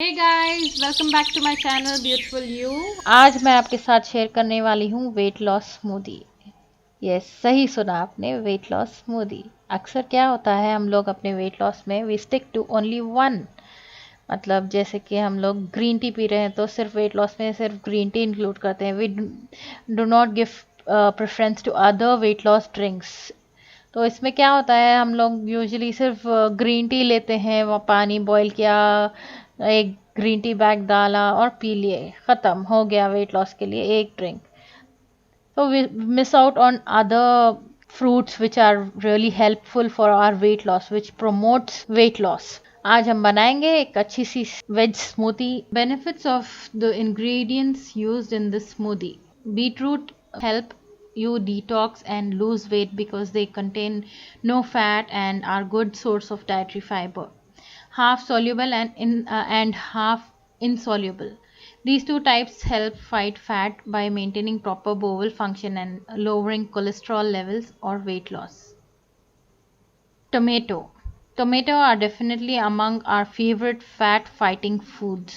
Hey guys, welcome back to my channel Beautiful You। आज मैं आपके साथ शेयर करने वाली हूँ वेट लॉस स्मूदी। यस, सही सुना आपने, वेट लॉस स्मूदी। अक्सर क्या होता है, हम लोग अपने वेट लॉस में we stick to only one. मतलब जैसे कि हम लोग ग्रीन टी पी रहे हैं तो सिर्फ वेट लॉस में सिर्फ ग्रीन टी इंक्लूड करते हैं। We do not give preference to other weight loss drinks. तो इसमें क्या होता है, हम लोग यूजुअली सिर्फ ग्रीन टी लेते हैं, वो पानी बॉईल किया, एक ग्रीन टी बैग डाला और पी लिए, ख़त्म हो गया वेट लॉस के लिए एक ड्रिंक। तो we miss out on other fruits which are really helpful for our weight loss, which promotes weight loss। आज हम बनाएंगे एक अच्छी सी veg smoothie. Benefits of the ingredients used in this smoothie. Beetroot help you detox and lose weight because they contain no fat and are good source of dietary fiber, half soluble and half insoluble. These two types help fight fat by maintaining proper bowel function and lowering cholesterol levels or weight loss. Tomato. Tomato are definitely among our favorite fat fighting foods.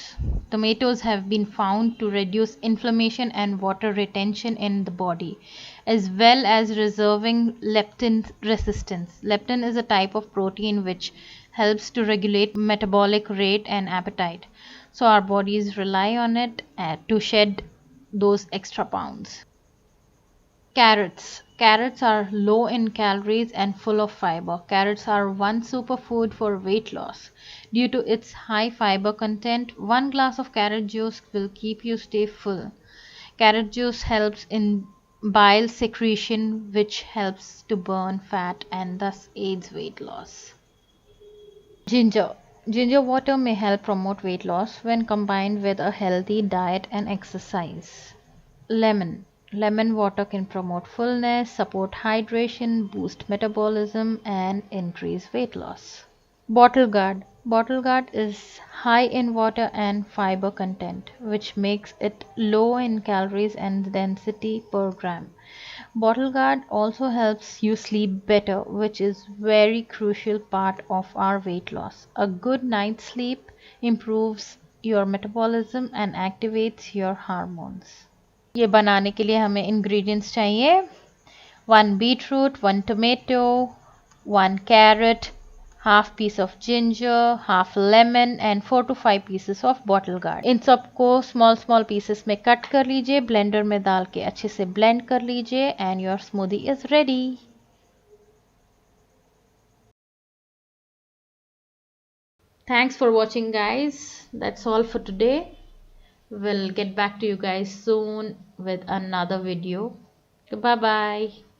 Tomatoes have been found to reduce inflammation and water retention in the body, as well as reserving leptin resistance. Leptin is a type of protein which helps to regulate metabolic rate and appetite. So our bodies rely on it to shed those extra pounds. Carrots. Carrots are low in calories and full of fiber. Carrots are one superfood for weight loss. Due to its high fiber content, one glass of carrot juice will keep you stay full. Carrot juice helps in bile secretion, which helps to burn fat and thus aids weight loss. Ginger. Ginger water may help promote weight loss when combined with a healthy diet and exercise. Lemon. Lemon water can promote fullness, support hydration, boost metabolism, and increase weight loss. Bottle gourd. Bottle gourd is high in water and fiber content, which makes it low in calories and density per gram. Bottle gourd also helps you sleep better, which is very crucial part of our weight loss. A good night's sleep improves your metabolism and activates your hormones. ये बनाने के लिए हमें ingredients चाहिए 1 beetroot, 1 tomato, 1 carrot, half piece of ginger, half lemon and 4 to 5 pieces of bottle gourd। इन सबको small small pieces में cut कर लीजिए, ब्लेंडर में डाल के अच्छे से ब्लेंड कर लीजिए and your smoothie is ready. Thanks for watching guys, that's all for today. We'll get back to you guys soon with another video. Bye bye.